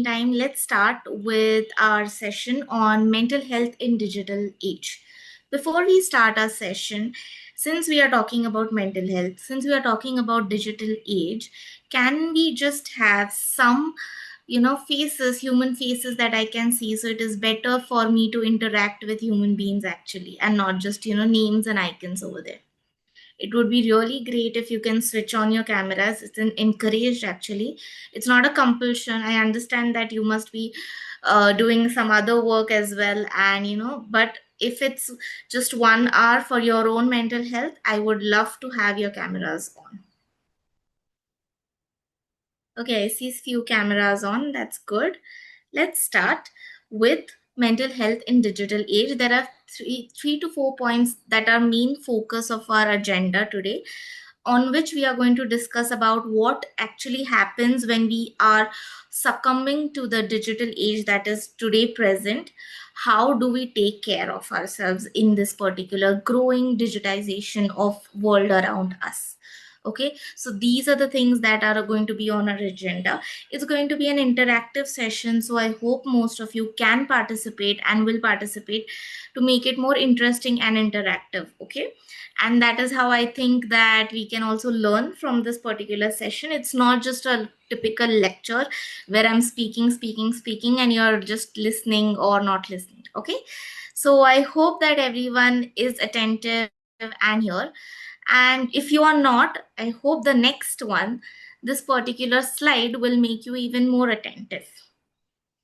Time, let's start with our session on mental health in digital age. Before we start our session, since we are talking about mental health, since we are talking about digital age, can we just have some faces, human faces that I can see, so it is better for me to interact with human beings actually, and not just names and icons over there. It would be really great if you can switch on your cameras. It's encouraged actually. It's not a compulsion. I understand that you must be doing some other work as well, and but if it's just 1 hour for your own mental health, I would love to have your cameras on. Okay, I see few cameras on. That's good. Let's start with mental health in digital age. There are three to four points that are main focus of our agenda today, on which we are going to discuss about what actually happens when we are succumbing to the digital age that is today present. How do we take care of ourselves in this particular growing digitization of world around us? Okay, so these are the things that are going to be on our agenda. It's going to be an interactive session, so I hope most of you can participate and will participate to make it more interesting and interactive. Okay, and that is how I think that we can also learn from this particular session. It's not just a typical lecture where I'm speaking and you're just listening or not listening. Okay, so I hope that everyone is attentive and here, and if you are not, I hope the next one, this particular slide will make you even more attentive.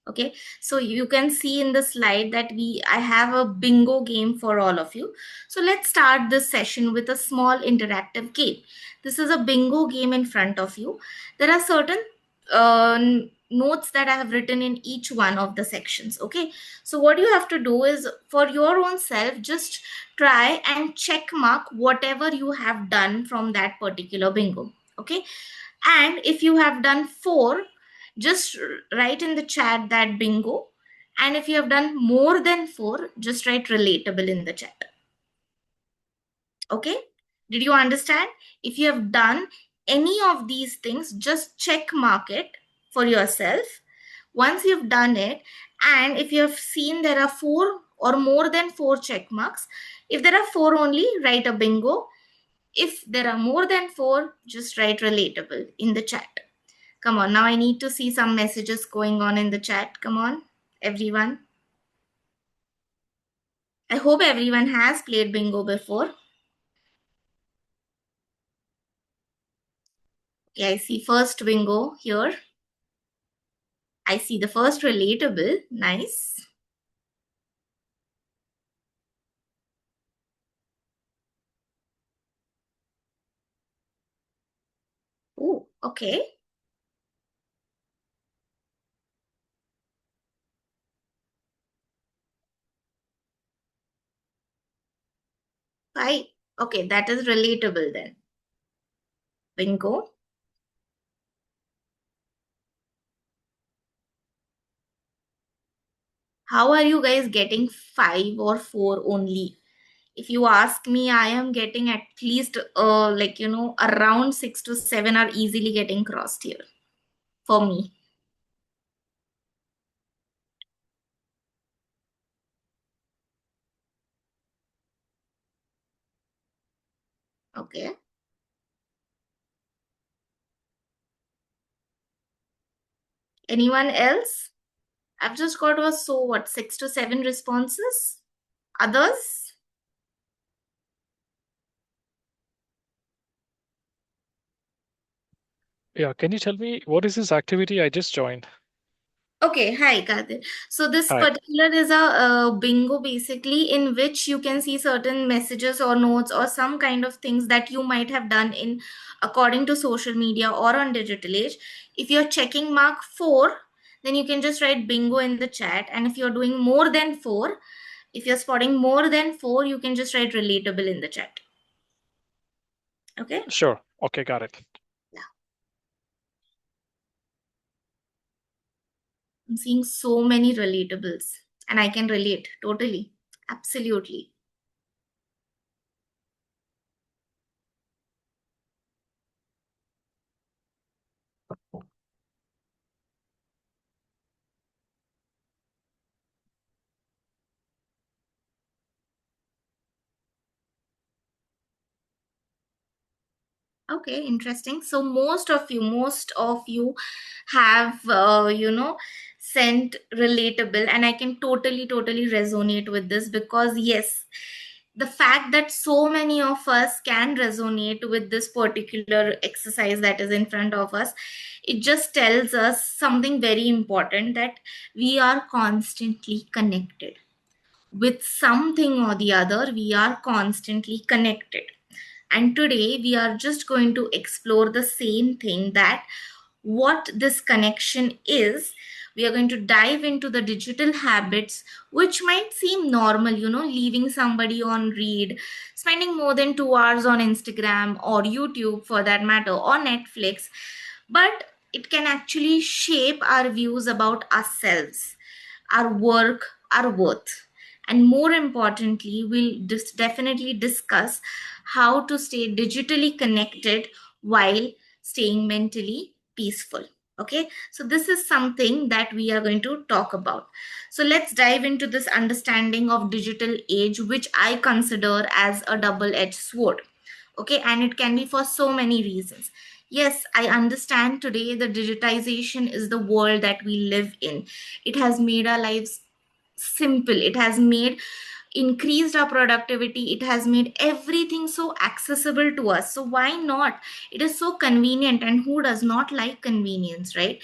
Okay, so you can see in the slide that I have a bingo game for all of you. So let's start this session with a small interactive game. This is a bingo game in front of you. There are certain notes that I have written in each one of the sections. Okay, so what you have to do is, for your own self, just try and check mark whatever you have done from that particular bingo. Okay, and if you have done four, just write in the chat that bingo. And if you have done more than four, just write relatable in the chat. Okay, did you understand? If you have done any of these things, just check mark it for yourself once you've done it. And if you have seen there are four or more than four check marks, if there are four only, write a bingo. If there are more than four, just write relatable in the chat. Come on, now I need to see some messages going on in the chat. Come on, everyone. I hope everyone has played bingo before. Okay, I see first bingo here. I see the first relatable. Nice. Oh, okay. Five. Okay, that is relatable then. Bingo. How are you guys getting five or four only? If you ask me, I am getting at least around 6 to 7 are easily getting crossed here for me. Okay. Anyone else? I've just got 6 to 7 responses. Others? Yeah, can you tell me what is this activity? I just joined. Okay, hi, Kadir. So this Hi. particular is a bingo basically, in which you can see certain messages or notes or some kind of things that you might have done in according to social media or on digital age. If you're checking mark four, then you can just write bingo in the chat. And if you're doing more than four, if you're spotting more than four, you can just write relatable in the chat. Okay? Sure. Okay, got it. Yeah. I'm seeing so many relatables, and I can relate totally. Absolutely. Okay, interesting. So most of you have, sent relatable, and I can totally resonate with this because yes, the fact that so many of us can resonate with this particular exercise that is in front of us, it just tells us something very important, that we are constantly connected with something or the other. We are constantly connected, and today we are just going to explore the same thing, that what this connection is. We are going to dive into the digital habits which might seem normal, leaving somebody on read, spending more than 2 hours on Instagram or YouTube for that matter, or Netflix. But it can actually shape our views about ourselves, our work, our worth. And more importantly, we'll definitely discuss how to stay digitally connected while staying mentally peaceful. Okay, so this is something that we are going to talk about. So let's dive into this understanding of digital age, which I consider as a double edged sword. Okay, and it can be for so many reasons. Yes, I understand today the digitization is the world that we live in. It has made our lives simple, it has made increased our productivity, it has made everything so accessible to us. So why not? It is so convenient, and who does not like convenience, right?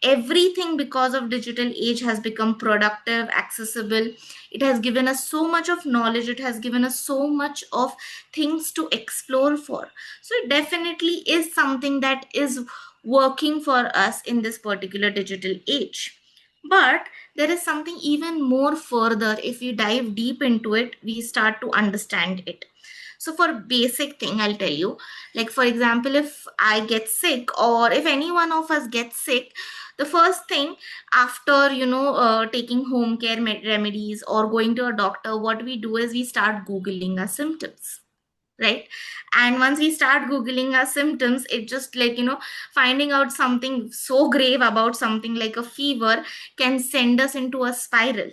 Everything because of digital age has become productive, accessible. It has given us so much of knowledge, it has given us so much of things to explore for. So it definitely is something that is working for us in this particular digital age. But there is something even more further. If we dive deep into it, we start to understand it. So for basic thing, I'll tell you, like for example, if I get sick, or if any one of us gets sick, the first thing after, taking home care remedies or going to a doctor, what we do is we start googling our symptoms, right? And once we start googling our symptoms, it just like, finding out something so grave about something like a fever can send us into a spiral.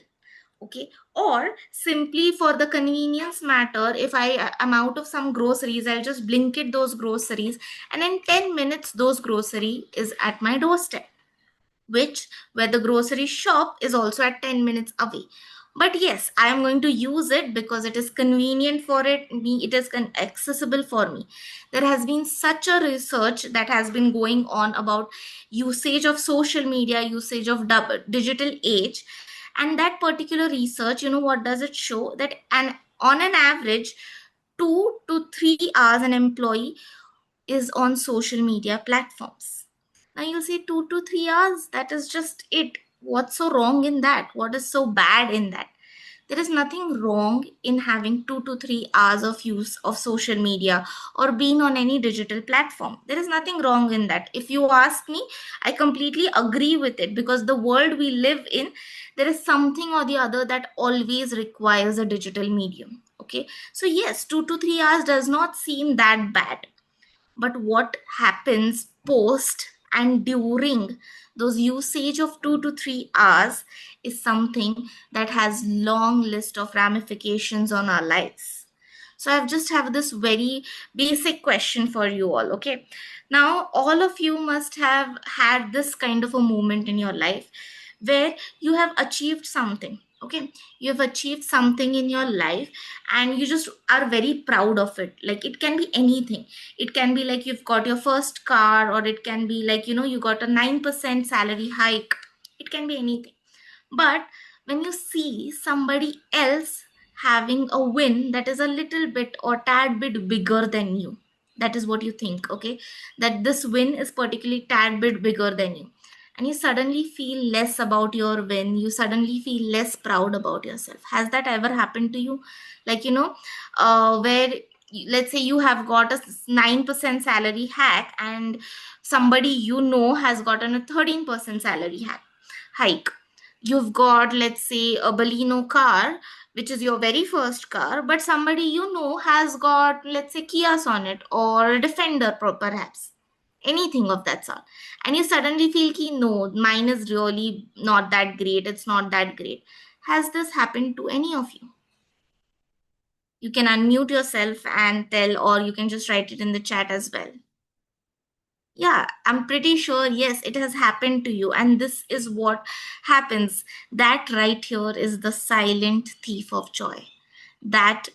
Okay, or simply for the convenience matter, if I am out of some groceries, I'll just blink it those groceries, and in 10 minutes those grocery is at my doorstep, which where the grocery shop is also at 10 minutes away. But yes, I am going to use it because it is convenient for me, it is accessible for me. There has been such a research that has been going on about usage of social media, usage of digital age. And that particular research, what does it show? That on an average, 2 to 3 hours an employee is on social media platforms. Now you'll say 2 to 3 hours, that is just it. What's so wrong in that? What is so bad in that? There is nothing wrong in having 2 to 3 hours of use of social media or being on any digital platform. There is nothing wrong in that. If you ask me, I completely agree with it, because the world we live in, there is something or the other that always requires a digital medium. Okay, so yes, 2 to 3 hours does not seem that bad. But what happens post and during those usage of 2 to 3 hours is something that has long list of ramifications on our lives. So I've just have this very basic question for you all. Okay, now all of you must have had this kind of a moment in your life where you have achieved something. Okay, you have achieved something in your life, and you just are very proud of it. Like it can be anything. It can be like you've got your first car, or it can be like, you got a 9% salary hike. It can be anything. But when you see somebody else having a win that is a little bit or tad bit bigger than you, that is what you think. Okay, that this win is particularly tad bit bigger than you, and you suddenly feel less about your win, you suddenly feel less proud about yourself. Has that ever happened to you? Like, where let's say you have got a 9% salary hack, and somebody has gotten a 13% salary hike. You've got, let's say, a Baleno car, which is your very first car, but somebody has got, let's say, Kia Sonet or a Defender, perhaps anything of that sort. And you suddenly feel ki, no, mine is really not that great, it's not that great. Has this happened to any of you? You can unmute yourself and tell, or you can just write it in the chat as well. Yeah, I'm pretty sure, yes, it has happened to you. And this is what happens. That right here is the silent thief of joy. That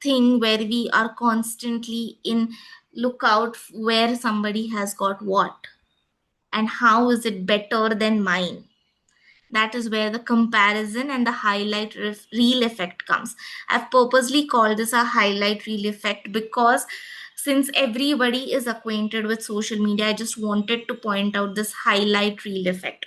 thing where we are constantly in lookout where somebody has got what and how is it better than mine. That is where the comparison and the highlight reel effect comes. I've purposely called this a highlight reel effect because since everybody is acquainted with social media, I just wanted to point out this highlight reel effect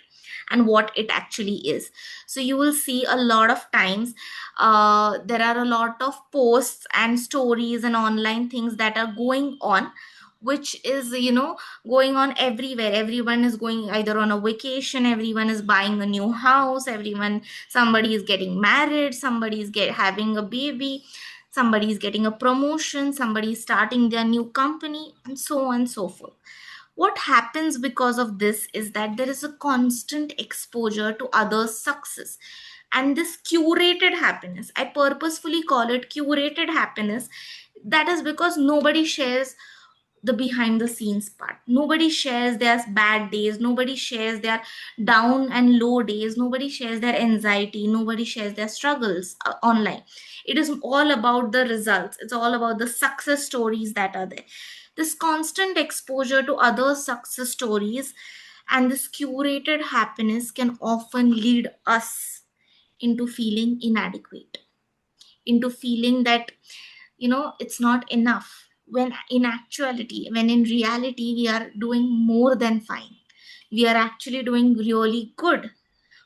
and what it actually is. So you will see a lot of times there are a lot of posts and stories and online things that are going on, which is, going on everywhere. Everyone is going either on a vacation, everyone is buying a new house, somebody is getting married, somebody is having a baby, somebody is getting a promotion, somebody is starting their new company, and so on and so forth. What happens because of this is that there is a constant exposure to others' success. And this curated happiness, I purposefully call it curated happiness, that is because nobody shares the behind the scenes part. Nobody shares their bad days, nobody shares their down and low days, nobody shares their anxiety, nobody shares their struggles online. It is all about the results, it's all about the success stories that are there. This constant exposure to other success stories and this curated happiness can often lead us into feeling inadequate, into feeling that it's not enough, when in actuality, when in reality we are doing more than fine, we are actually doing really good.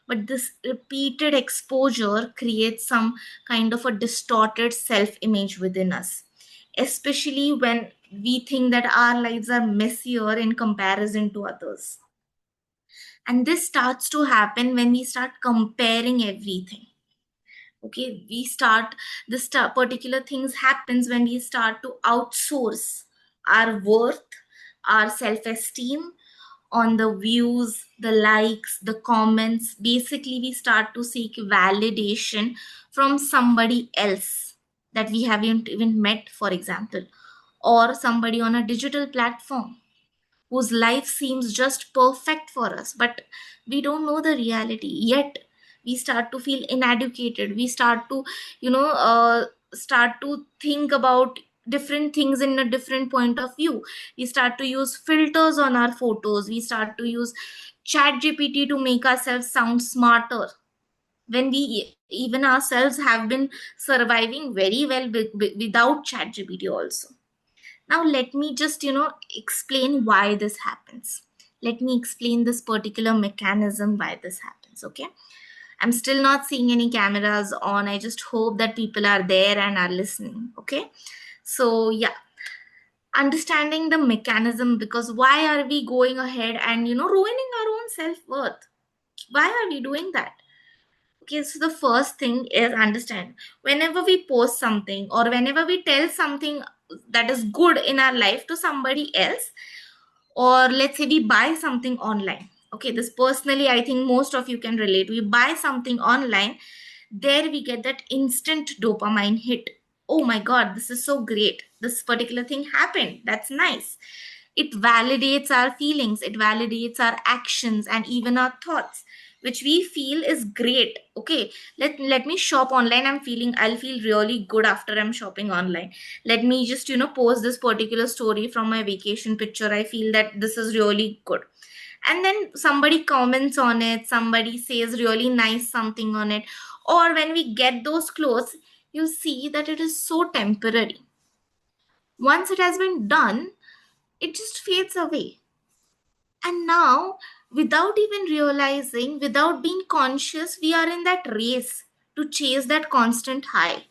But this repeated exposure creates some kind of a distorted self image within us, especially when we think that our lives are messier in comparison to others. And this starts to happen when we start comparing everything. Okay, we start particular things happens when we start to outsource our worth, our self-esteem on the views, the likes, the comments. Basically we start to seek validation from somebody else that we haven't even met, for example, or somebody on a digital platform whose life seems just perfect for us, but we don't know the reality yet. We start to feel inadequate, we start to you know uh, start to think about different things in a different point of view. We start to use filters on our photos, we start to use chat gpt to make ourselves sound smarter, when we even ourselves have been surviving very well without chat gpt also. Now, let me just, explain why this happens. Let me explain this particular mechanism why this happens, okay? I'm still not seeing any cameras on. I just hope that people are there and are listening, okay? So, yeah, understanding the mechanism, because why are we going ahead and, ruining our own self worth? Why are we doing that? Okay, so the first thing is understand, whenever we post something or whenever we tell something that is good in our life to somebody else, or let's say we buy something online. Okay, this personally, I think most of you can relate. We buy something online, there we get that instant dopamine hit. Oh my God, this is so great. This particular thing happened. That's nice. It validates our feelings, it validates our actions and even our thoughts, which we feel is great. Okay, let me shop online. I'll feel really good after I'm shopping online. Let me just post this particular story from my vacation picture. I feel that this is really good. And then somebody comments on it, somebody says really nice something on it, or when we get those clothes, you see that it is so temporary. Once it has been done, it just fades away. And now, without even realizing, without being conscious, we are in that race to chase that constant high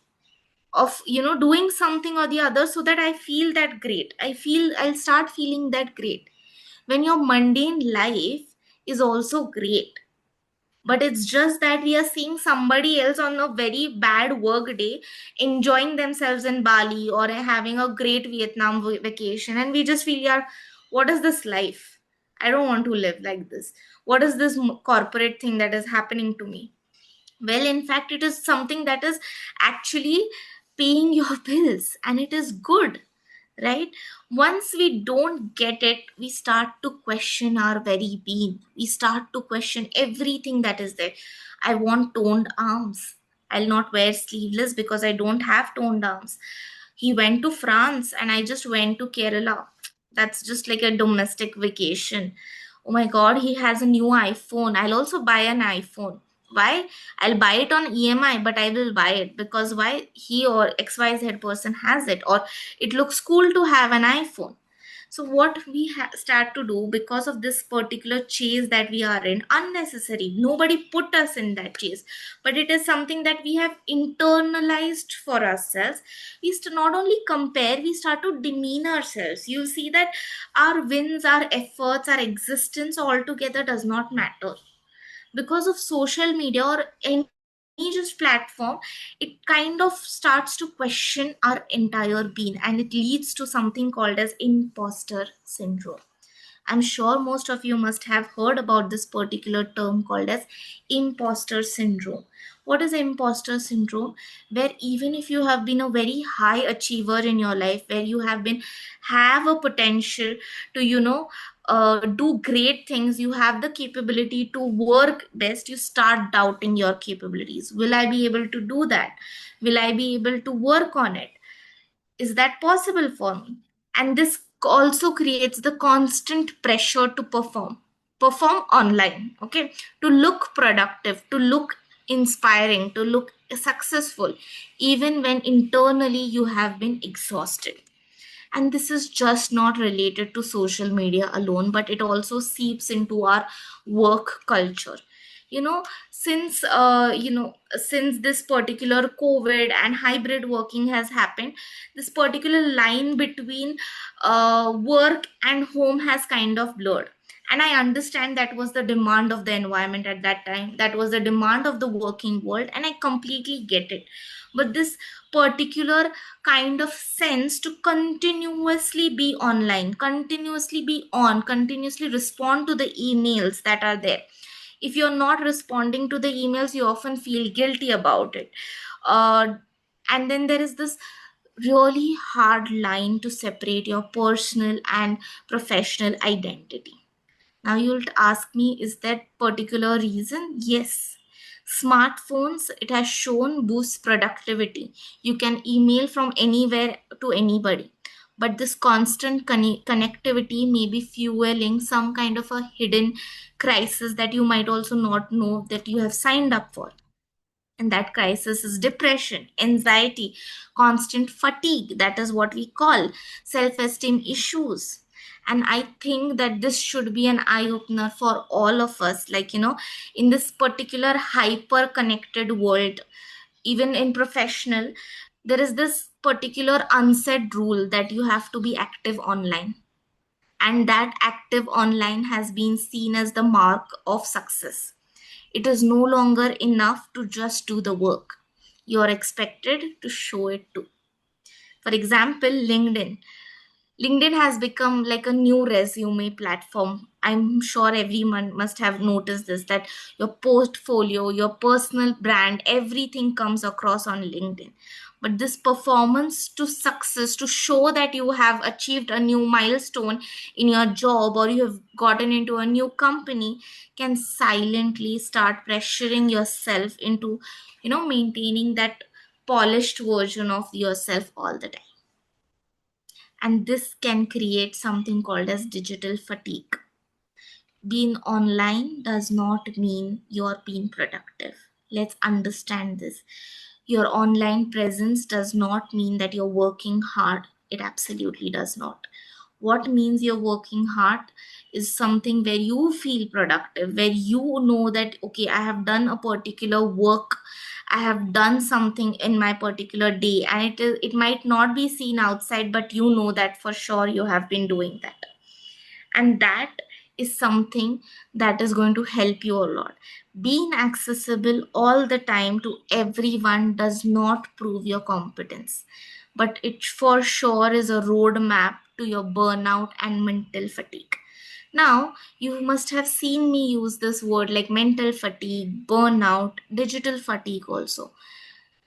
of doing something or the other, so that I feel that great, I'll start feeling that great, when your mundane life is also great. But it's just that we are seeing somebody else on a very bad work day enjoying themselves in Bali or having a great Vietnam vacation, and we just feel, yeah, what is this life? I don't want to live like this. What is this corporate thing that is happening to me? Well, in fact, it is something that is actually paying your bills, and it is good. right? Once we don't get it, we start to question our very being. We start to question everything that is there. I want toned arms. I'll not wear sleeveless because I don't have toned arms. He went to France and I just went to Kerala. That's just like a domestic vacation. Oh my god, he has a new iPhone. I'll also buy an iPhone. Why? I'll buy it on EMI, but I will buy it because why? He or XYZ person has it, or it looks cool to have an iPhone. So what we start to do, because of this particular chase that we are in, unnecessary, nobody put us in that chase, but it is something that we have internalized for ourselves. We not only compare, we start to demean ourselves. You'll see that our wins, our efforts, our existence altogether does not matter because of social media or any just platform. It kind of starts to question our entire being, and it leads to something called as imposter syndrome. I'm sure most of you must have heard about this particular term called as imposter syndrome. What is imposter syndrome? Where even if you have been a very high achiever in your life, where you have a potential to, do great things, you have the capability to work best, you start doubting your capabilities. Will I be able to do that? Will I be able to work on it? Is that possible for me? And this also creates the constant pressure to perform online, okay, to look productive, to look inspiring, to look successful, even when internally you have been exhausted. And this is just not related to social media alone, but it also seeps into our work culture. you know since this particular COVID and hybrid working has happened, this particular line between work and home has kind of blurred. And I understand that was the demand of the environment at that time, that was the demand of the working world, and I completely get it. But this particular kind of sense to continuously be online, continuously be on, continuously respond to the emails that are there. If you're not responding to the emails, you often feel guilty about it. Uh, and then there is this really hard line to separate your personal and professional identity. Now you'll ask me, is that particular reason? Yes. Smartphones, it has shown boosts productivity. You can email from anywhere to anybody. But this constant connectivity may be fueling some kind of a hidden crisis that you might also not know that you have signed up for. And that crisis is depression, anxiety, constant fatigue. That is what we call self esteem issues. And I think that this should be an eye opener for all of us. Like, in this particular hyper connected world, even in professional, there is this particular unsaid rule that you have to be active online. And that active online has been seen as the mark of success. It is no longer enough to just do the work. You're expected to show it too. For example, LinkedIn. LinkedIn has become like a new resume platform. I'm sure everyone must have noticed this, that your portfolio, your personal brand, everything comes across on LinkedIn. But this performance to success, to show that you have achieved a new milestone in your job or you have gotten into a new company, can silently start pressuring yourself into, maintaining that polished version of yourself all the time. And this can create something called as digital fatigue. Being online does not mean you're being productive. Let's understand this. Your online presence does not mean that you're working hard. It absolutely does not. What means you're working hard is something where you feel productive, where you know that, okay, I have done a particular work, I have done something in my particular day, and it might not be seen outside, but you know that for sure you have been doing that. And that is something that is going to help you a lot. Being accessible all the time to everyone does not prove your competence, but it for sure is a roadmap to your burnout and mental fatigue. Now, you must have seen me use this word like mental fatigue, burnout, digital fatigue also.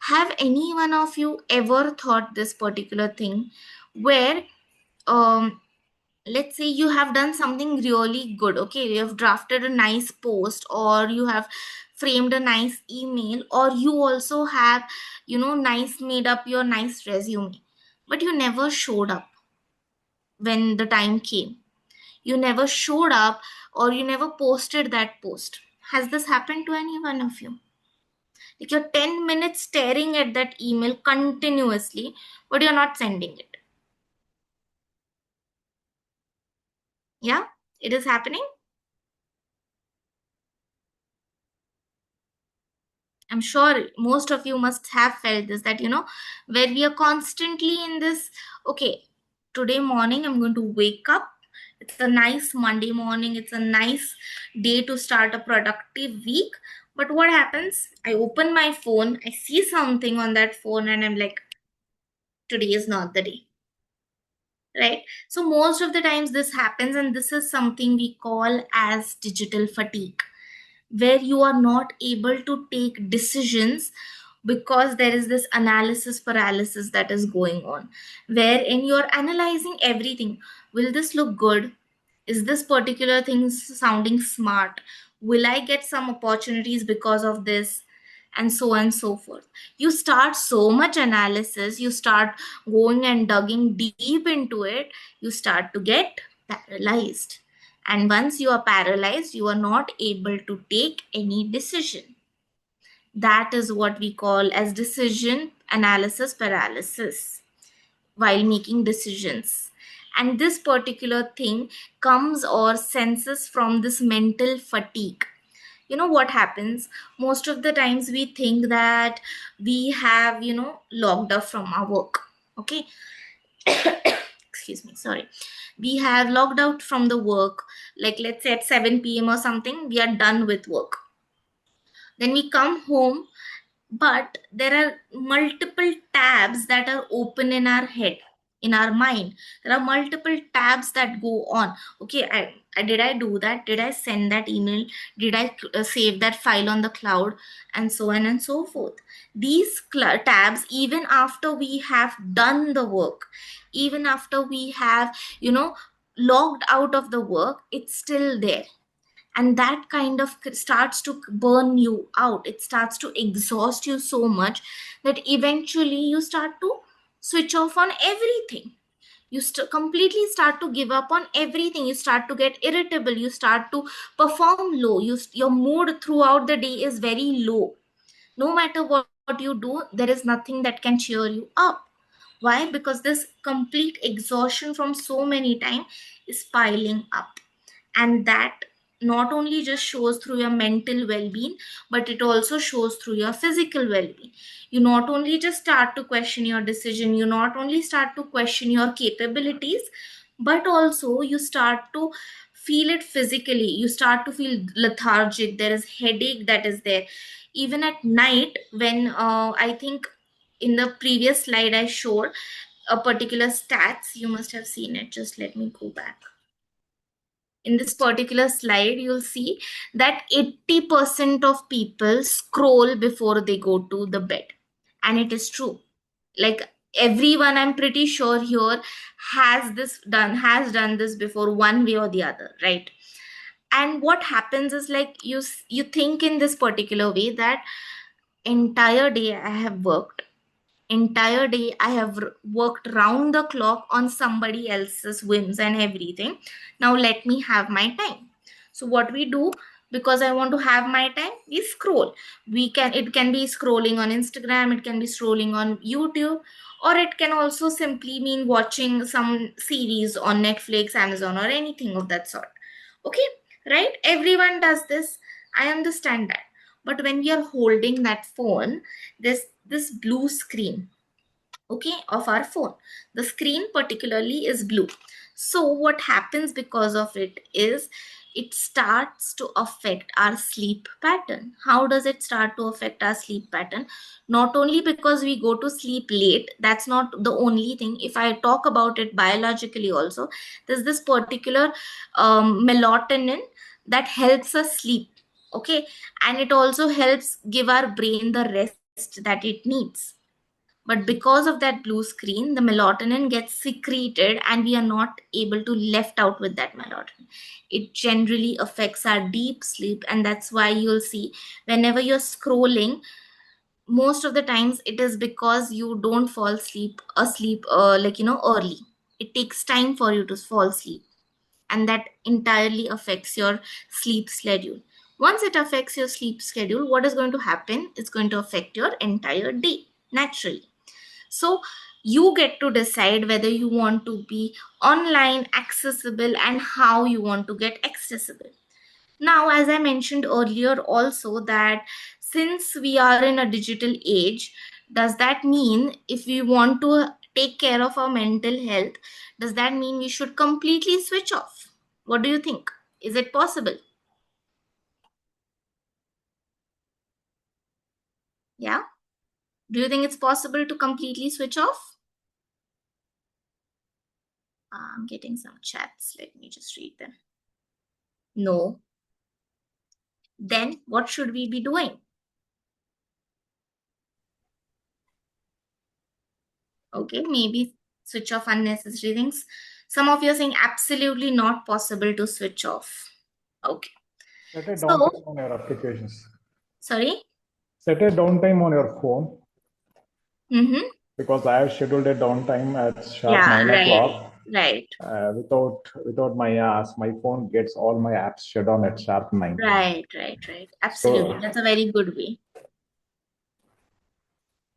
Have any one of you ever thought this particular thing, where let's say you have done something really good. Okay, you have drafted a nice post, or you have framed a nice email, or you also have, nice made up your nice resume, but you never showed up when the time came. You never showed up, or you never posted that post. Has this happened to any one of you? Like, you're 10 minutes staring at that email continuously, but you're not sending it. Yeah, it is happening. I'm sure most of you must have felt this, that, where we are constantly in this. Okay, today morning I'm going to wake up. It's a nice Monday morning. It's a nice day to start a productive week. But what happens? I open my phone, I see something on that phone, and I'm like, today is not the day. Right? So, most of the times this happens, and this is something we call as digital fatigue, where you are not able to take decisions because there is this analysis paralysis that is going on, wherein you're analyzing everything. Will this look good? Is this particular thing sounding smart? Will I get some opportunities because of this? And so on and so forth. You start so much analysis, you start going and digging deep into it, you start to get paralyzed. And once you are paralyzed, you are not able to take any decision. That is what we call as decision analysis paralysis while making decisions. And this particular thing comes or senses from this mental fatigue. You know what happens? Most of the times we think that we have, logged off from our work. Okay. Excuse me, sorry. We have logged out from the work, like let's say at 7 p.m. or something, we are done with work. Then we come home, but there are multiple tabs that are open in our head, in our mind. There are multiple tabs that go on. Okay, I did I do that? Did I send that email? Did I save that file on the cloud? And so on and so forth. These tabs, even after we have done the work, even after we have, logged out of the work, it's still there. And that kind of starts to burn you out. It starts to exhaust you so much that eventually you start to switch off on everything. You completely start to give up on everything. You start to get irritable, you start to perform low. Your mood throughout the day is very low. No matter what you do, there is nothing that can cheer you up. Why? Because this complete exhaustion from so many time is piling up. And that not only just shows through your mental well-being, but it also shows through your physical well-being. You not only just start to question your decision, you not only start to question your capabilities, but also you start to feel it physically. You start to feel lethargic. There is headache that is there. Even at night, when I think in the previous slide I showed a particular stats, you must have seen it. Just let me go back. In this particular slide, you'll see that 80% of people scroll before they go to the bed. And it is true. Like, everyone, I'm pretty sure here, has done this before, one way or the other, right? And what happens is, like, you think in this particular way that entire day I have worked, entire day I have worked round the clock on somebody else's whims and everything. Now let me have my time. So what we do, because I want to have my time, we scroll. It can be scrolling on Instagram, it can be scrolling on YouTube, or it can also simply mean watching some series on Netflix, Amazon, or anything of that sort. Okay, right? Everyone does this. I understand that. But when we are holding that phone, this blue screen, okay, of our phone, the screen particularly is blue. So what happens because of it is, it starts to affect our sleep pattern. How does it start to affect our sleep pattern? Not only because we go to sleep late, that's not the only thing. If I talk about it biologically also, there's this particular melatonin that helps us sleep. Okay, and it also helps give our brain the rest that it needs. But because of that blue screen, the melatonin gets secreted and we are not able to left out with that melatonin. It generally affects our deep sleep, and that's why you'll see whenever you're scrolling, most of the times it is because you don't fall asleep early. It takes time for you to fall asleep, and that entirely affects your sleep schedule. Once it affects your sleep schedule, what is going to happen? It's going to affect your entire day naturally. So you get to decide whether you want to be online, accessible, and how you want to get accessible. Now, as I mentioned earlier, also that since we are in a digital age, does that mean if we want to take care of our mental health, does that mean we should completely switch off? What do you think? Is it possible? Yeah. Do you think it's possible to completely switch off? I'm getting some chats. Let me just read them. No. Then what should we be doing? Okay, maybe switch off unnecessary things. Some of you are saying absolutely not possible to switch off. Okay. Set a So, downtime on your applications. sorry. Set a downtime on your phone Mm-hmm. because I have scheduled a downtime at sharp Yeah, 9 right. o'clock. Right. Without my ass, my phone gets all my apps shut down at sharp 9. Right. Absolutely. So That's a very good way.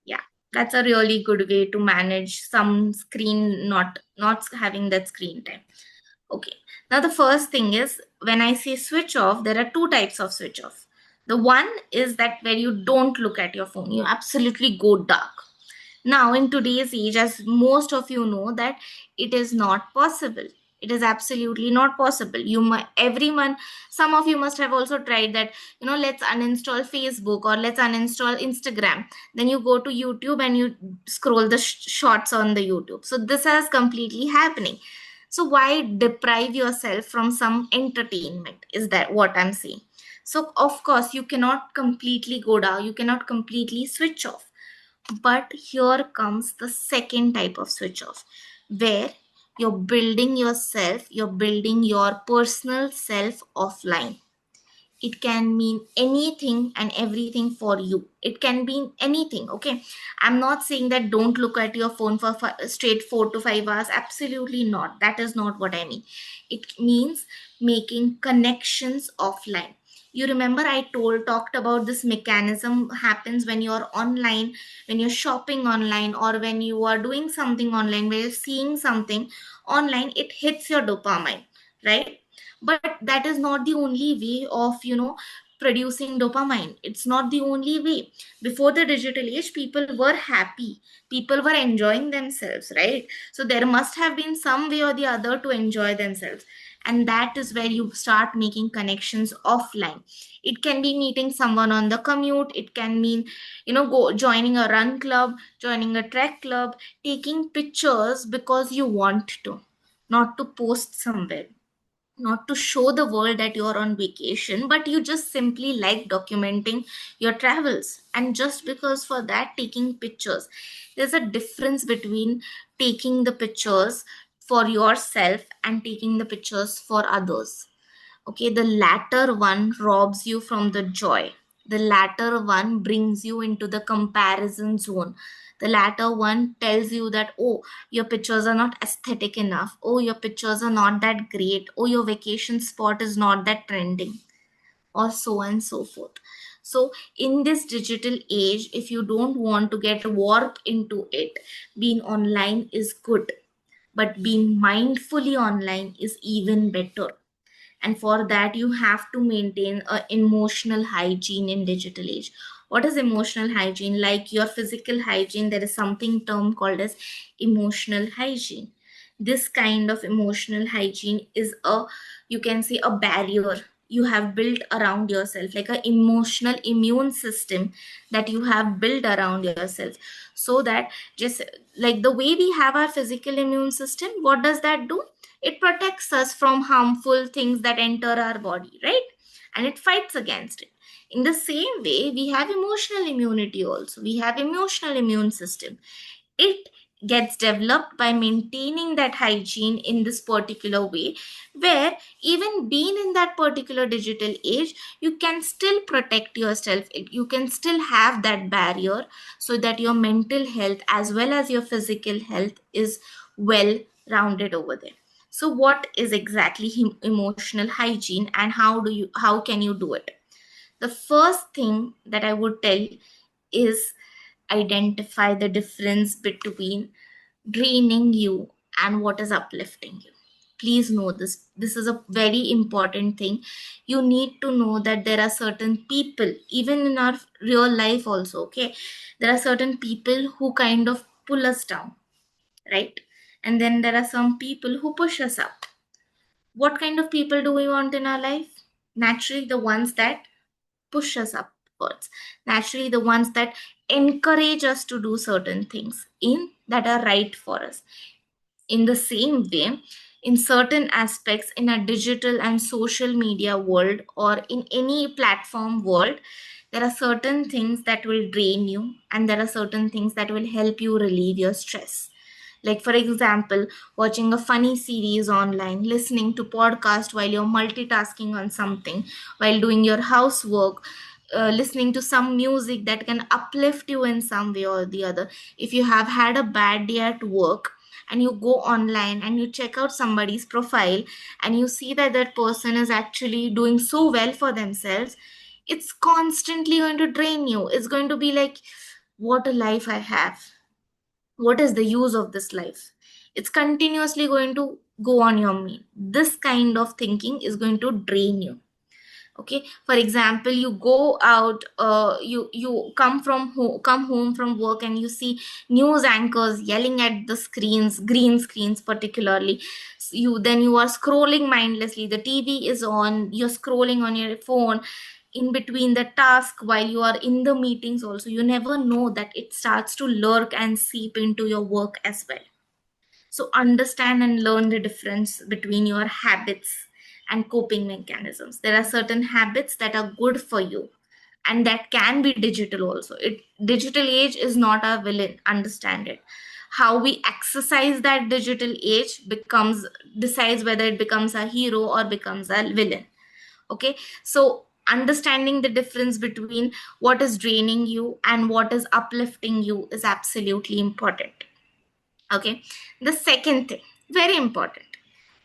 Yeah. That's a really good way to manage some screen not having that screen time. Okay. Now the first thing is when I say switch off, there are two types of switch off. The one is that where you don't look at your phone, you absolutely go dark. Now, in today's age, as most of you know, that it is not possible. It is absolutely not possible. Everyone, some of you must have also tried that, let's uninstall Facebook or let's uninstall Instagram. Then you go to YouTube and you scroll the shorts on the YouTube. So this is completely happening. So why deprive yourself from some entertainment? Is that what I'm saying? So of course, you cannot completely go down. You cannot completely switch off, but here comes the second type of switch off, where you're building your personal self offline. It can mean anything and everything for you. It can be anything. Okay. I'm not saying that don't look at your phone for straight 4 to 5 hours. Absolutely not. That is not what I mean. It means making connections offline. You remember I talked about this mechanism happens when you're online, when you're shopping online, or when you are doing something online, where you're seeing something online, it hits your dopamine, right? But that is not the only way of producing dopamine. It's not the only way. Before the digital age, people were happy, people were enjoying themselves, right? So there must have been some way or the other to enjoy themselves, and that is where you start making connections offline. It can be meeting someone on the commute. It can mean go joining a run club, joining a trek club, taking pictures because you want to, not to post somewhere, not to show the world that you're on vacation, but you just simply like documenting your travels. And just because for that, taking pictures, there's a difference between taking the pictures for yourself and taking the pictures for others. Okay, the latter one robs you from the joy. The latter one brings you into the comparison zone. The latter one tells you that, oh, your pictures are not aesthetic enough. Oh, your pictures are not that great. Oh, your vacation spot is not that trending, or so and so forth. So, in this digital age, if you don't want to get warped into it, being online is good, but being mindfully online is even better. And for that, you have to maintain a emotional hygiene in digital age. What is emotional hygiene? Like your physical hygiene, there is something term called as emotional hygiene. This kind of emotional hygiene is a, you can say, a barrier you have built around yourself, like a emotional immune system that you have built around yourself. So that, just like the way we have our physical immune system, what does that do? It protects us from harmful things that enter our body, right? And it fights against it. In the same way, we have emotional immunity also. We have emotional immune system. It gets developed by maintaining that hygiene in this particular way, where even being in that particular digital age, you can still protect yourself. You can still have that barrier so that your mental health as well as your physical health is well rounded over there. So what is exactly emotional hygiene, and how can you do it? The first thing that I would tell is identify the difference between draining you and what is uplifting you. Please know this. This is a very important thing. You need to know that there are certain people, even in our real life also, okay? There are certain people who kind of pull us down, right? And then there are some people who push us up. What kind of people do we want in our life? Naturally, the ones that push us upwards. Naturally, the ones that encourage us to do certain things in that are right for us. In the same way, in certain aspects in a digital and social media world or in any platform world, there are certain things that will drain you and there are certain things that will help you relieve your stress. Like, for example, watching a funny series online, listening to podcast while you're multitasking on something, while doing your housework, listening to some music that can uplift you in some way or the other. If you have had a bad day at work and you go online and you check out somebody's profile and you see that that person is actually doing so well for themselves, it's constantly going to drain you. It's going to be like, what a life I have. What is the use of this life? It's continuously going to go on your mind. This kind of thinking is going to drain you. Okay, for example, you go out, you come home from work and you see news anchors yelling at the screens, green screens particularly. You are scrolling mindlessly, the TV is on, you're scrolling on your phone in between the task while you are in the meetings also. You never know that it starts to lurk and seep into your work as well. So understand and learn the difference between your habits and coping mechanisms. There are certain habits that are good for you and that can be digital also. Digital age is not our villain. Understand it. How we exercise that digital age decides whether it becomes a hero or becomes a villain. Okay, so understanding the difference between what is draining you and what is uplifting you is absolutely important. Okay, the second thing, very important,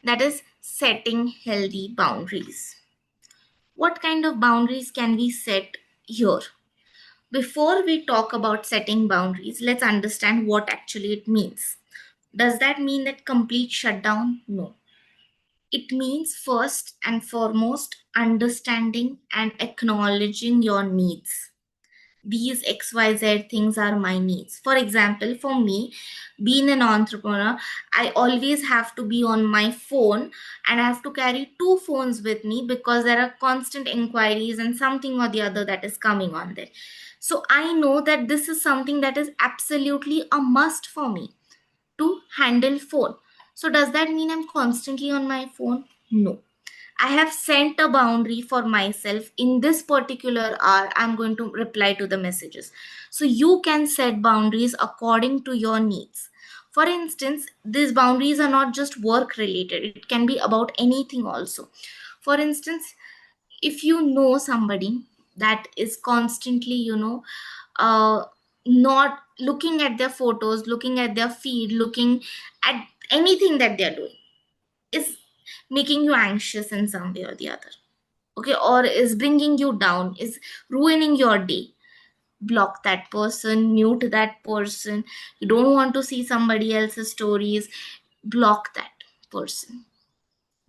that is setting healthy boundaries. What kind of boundaries can we set here? Before we talk about setting boundaries, let's understand what actually it means. Does that mean that complete shutdown? No. It means first and foremost understanding and acknowledging your needs. These XYZ things are my needs. For example, for me, being an entrepreneur, I always have to be on my phone and I have to carry two phones with me because there are constant inquiries and something or the other that is coming on there. So I know that this is something that is absolutely a must for me to handle phone. So does that mean I'm constantly on my phone? No. I have set a boundary for myself. In this particular hour, I'm going to reply to the messages. So you can set boundaries according to your needs. For instance, these boundaries are not just work related, it can be about anything also. For instance, if you know somebody that is constantly, uh, not looking at their photos, looking at their feed, looking at anything that they're doing, is making you anxious in some way or the other, okay, or is bringing you down, is ruining your day, block that person, mute that person. You don't want to see somebody else's stories, block that person,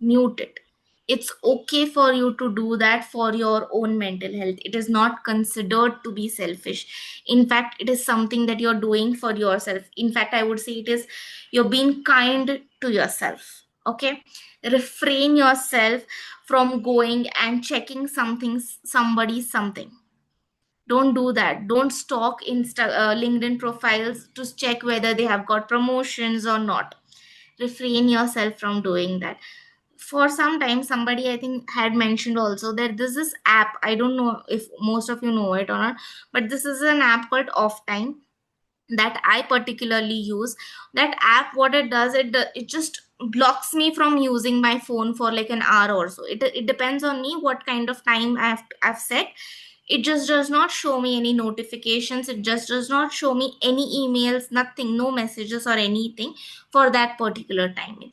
mute it. It's okay for you to do that for your own mental health. It is not considered to be selfish. In fact, it is something that you're doing for yourself. In fact, I would say it is, you're being kind to yourself. Okay, refrain yourself from going and checking something. Don't do that. Don't stalk LinkedIn profiles to check whether they have got promotions or not. Refrain yourself from doing that. for some time, somebody I think had mentioned also that this is app, I don't know if most of you know it or not, but this is an app called Off Time that I particularly use. That app, what it does, it just blocks me from using my phone for like an hour or so. It depends on me what kind of time I've set. It just does not show me any notifications, it just does not show me any emails, nothing, no messages or anything for that particular timing.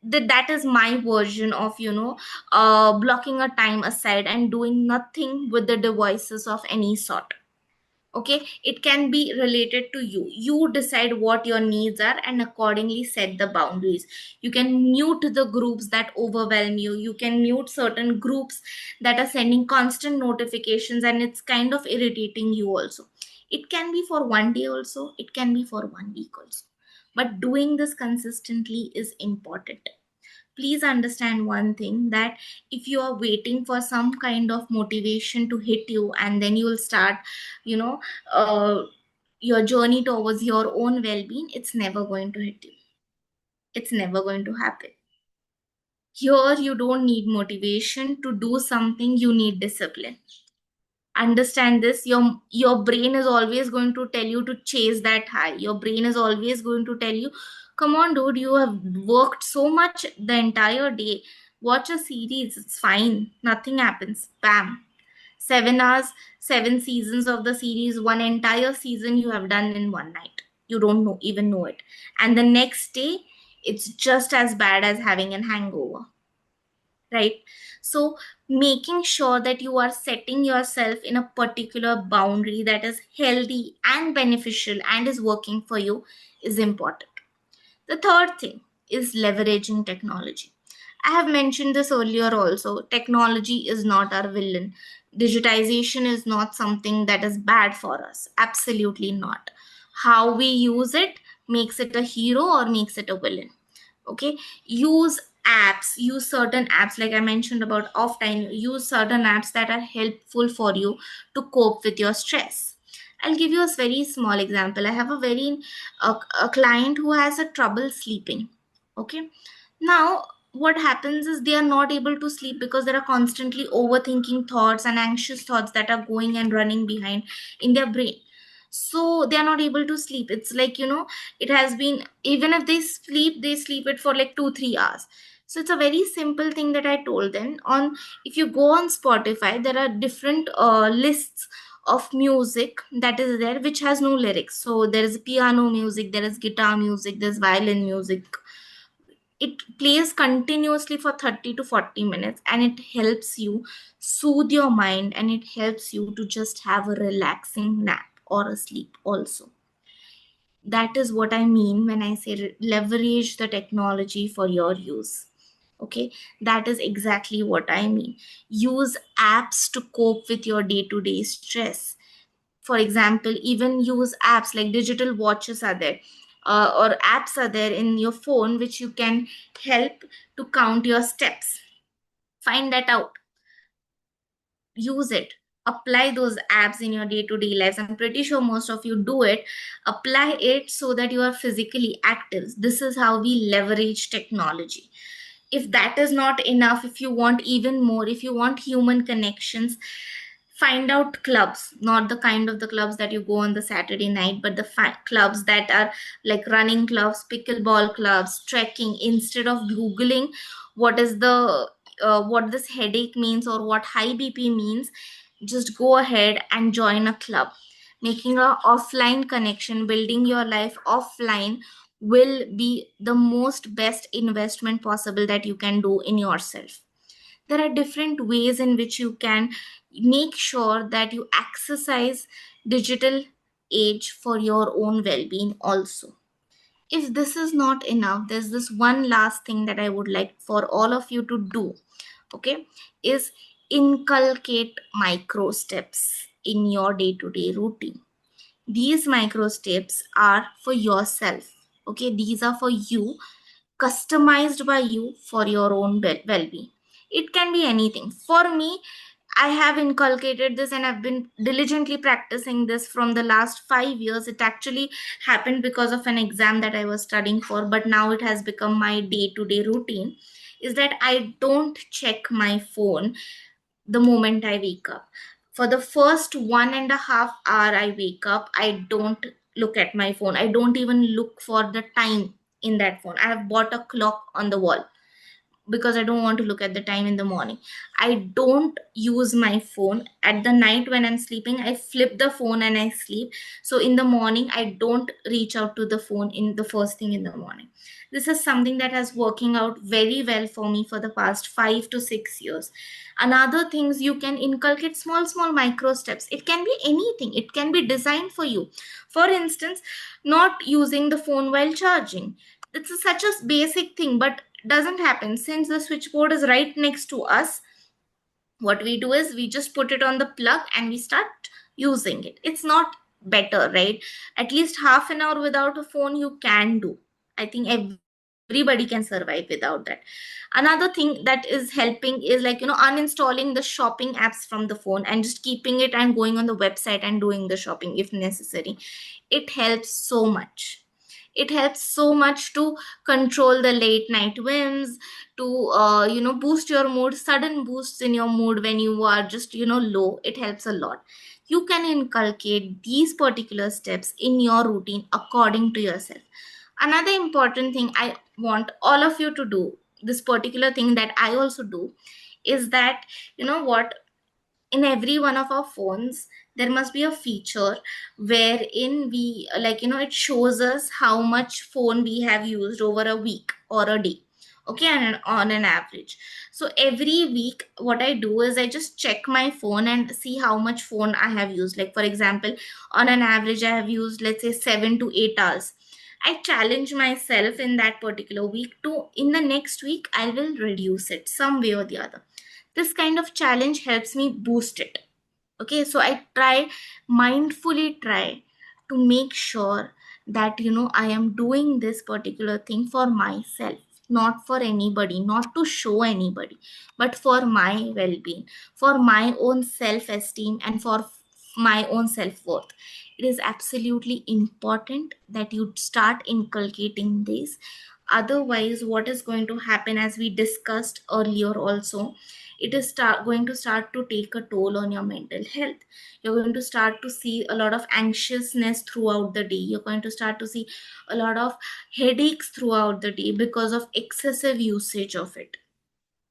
That is my version of blocking a time aside and doing nothing with the devices of any sort. Okay, it can be related to you decide what your needs are and accordingly set the boundaries. You can mute the groups that overwhelm you can mute certain groups that are sending constant notifications and it's kind of irritating you also. It can be for one day also, it can be for 1 week also, but doing this consistently is important. Please understand one thing, that if you are waiting for some kind of motivation to hit you and then you will start you know uh, your journey towards your own well-being, it's never going to hit you, it's never going to happen. Here you don't need motivation to do something, you need discipline. Understand this, your brain is always going to tell you to chase that high. Your brain is always going to tell you, come on dude, you have worked so much the entire day, watch a series, it's fine, nothing happens. Bam, 7 hours, 7 seasons of the series, one entire season you have done in one night, you don't even know it, and the next day it's just as bad as having an hangover, right? So making sure that you are setting yourself in a particular boundary that is healthy and beneficial and is working for you is important. The third thing is leveraging technology. I have mentioned this earlier also. Technology is not our villain. Digitization is not something that is bad for us. Absolutely not. How we use it makes it a hero or makes it a villain. Okay, use certain apps like I mentioned about Off Time. Use certain apps that are helpful for you to cope with your stress. I'll give you a very small example. I have a client who has a trouble sleeping. Okay, now what happens is they are not able to sleep because there are constantly overthinking thoughts and anxious thoughts that are going and running behind in their brain. So they are not able to sleep. It's like, it has been, even if they sleep it for like 2-3 hours. So it's a very simple thing that I told them. On If you go on Spotify, there are different lists of music that is there which has no lyrics. So there is piano music, there is guitar music, there's violin music. It plays continuously for 30 to 40 minutes and it helps you soothe your mind and it helps you to just have a relaxing nap or a sleep also. That is what I mean when I say leverage the technology for your use. Okay, that is exactly what I mean. Use apps to cope with your day-to-day stress. For example, even use apps like digital watches are there, or apps are there in your phone which you can help to count your steps. Find that out, use it, apply those apps in your day-to-day lives. I'm pretty sure most of you do it. Apply it so that you are physically active. This is how we leverage technology. If that is not enough, if you want even more, if you want human connections, find out clubs, not the kind of the clubs that you go on the Saturday night, but the clubs that are like running clubs, pickleball clubs, trekking. Instead of googling what is the what this headache means or what high BP means, just go ahead and join a club. Making a offline connection, building your life offline will be the most best investment possible that you can do in yourself. There are different ways in which you can make sure that you exercise digital age for your own well-being also. If this is not enough, there's this one last thing that I would like for all of you to do. Okay, is inculcate micro steps in your day-to-day routine. These micro steps are for yourself. Okay, these are for you, customized by you for your own well-being. It can be anything. For me, I have inculcated this and I've been diligently practicing this from the last 5 years. It actually happened because of an exam that I was studying for, but now it has become my day-to-day routine. is that I don't check my phone the moment I wake up. For the first 1.5 hour I wake up, I don't look at my phone. I don't even look for the time in that phone. I have bought a clock on the wall because I don't want to look at the time in the morning. I don't use my phone at the night when I'm sleeping. I flip the phone and I sleep. So in the morning, I don't reach out to the phone in the first thing in the morning. This is something that has working out very well for me for the past 5 to 6 years. Another things, you can inculcate small micro steps. It can be anything. It can be designed for you. For instance, not using the phone while charging. It's such a basic thing, but doesn't happen since the switchboard is right next to us. What we do is we just put it on the plug and we start using it. It's not better, right? At least half an hour without a phone you can do. I think everybody can survive without that. Another thing that is helping is, like, uninstalling the shopping apps from the phone and just keeping it and going on the website and doing the shopping if necessary. It helps so much. It helps so much to control the late night whims, to boost your mood, sudden boosts in your mood when you are just low. It helps a lot. You can inculcate these particular steps in your routine according to yourself. Another important thing I want all of you to do, this particular thing that I also do, is that, what, in every one of our phones there must be a feature wherein we, like, it shows us how much phone we have used over a week or a day. Okay, and on an average. So every week what I do is I just check my phone and see how much phone I have used. Like, for example, on an average I have used, let's say, 7 to 8 hours. I challenge myself in that particular week to, in the next week I will reduce it some way or the other. This kind of challenge helps me boost it. Okay, so I mindfully try to make sure that, I am doing this particular thing for myself, not for anybody, not to show anybody, but for my well-being, for my own self-esteem, and for my own self-worth. It is absolutely important that you start inculcating this. Otherwise, what is going to happen, as we discussed earlier also, it is going to start to take a toll on your mental health. You're going to start to see a lot of anxiousness throughout the day. You're going to start to see a lot of headaches throughout the day because of excessive usage of it.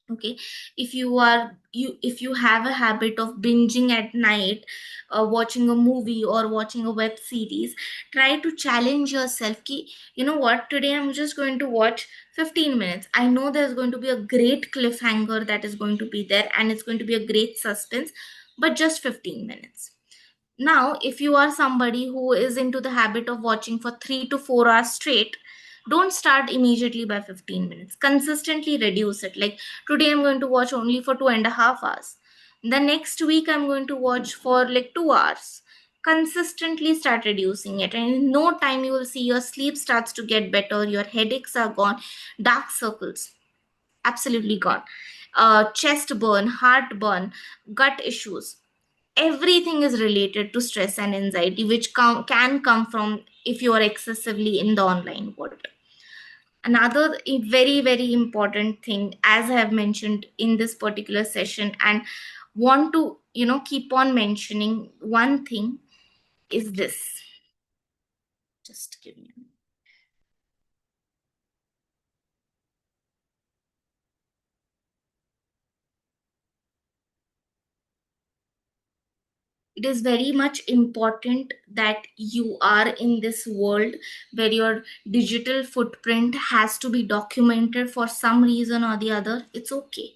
Okay, if you have a habit of binging at night, watching a movie or watching a web series, try to challenge yourself ki, you know what, today I'm just going to watch 15 minutes. I know there's going to be a great cliffhanger that is going to be there, and it's going to be a great suspense, but just 15 minutes. Now, if you are somebody who is into the habit of watching for 3 to 4 hours straight, don't start immediately by 15 minutes. Consistently reduce it. Like, today I'm going to watch only for 2.5 hours. The next week I'm going to watch for like 2 hours. Consistently start reducing it, and in no time you will see your sleep starts to get better, your headaches are gone, dark circles absolutely gone, chest burn, heartburn, gut issues, everything is related to stress and anxiety, which can come from if you are excessively in the online world. Another very important thing, as I have mentioned in this particular session, and want to keep on mentioning one thing, is this. Just give me a minute. It is very much important that you are in this world where your digital footprint has to be documented for some reason or the other. It's okay,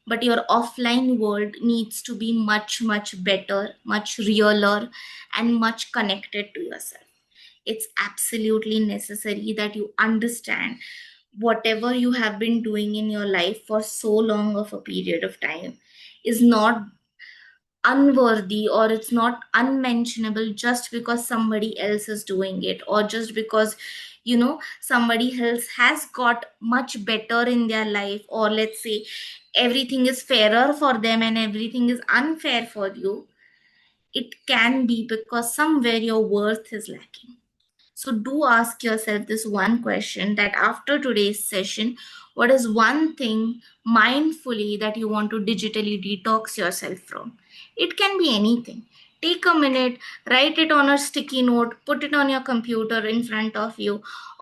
but your offline world needs to be much better, much realer, and much connected to yourself. It's absolutely necessary that you understand whatever you have been doing in your life for so long of a period of time is not unworthy, or it's not unmentionable just because somebody else is doing it, or just because somebody else has got much better in their life, or let's say everything is fairer for them and everything is unfair for you. It can be because somewhere your worth is lacking. So do ask yourself this one question, that after today's session, what is one thing mindfully that you want to digitally detox yourself from? It can be anything. Take a minute, write it on a sticky note, put it on your computer in front of you,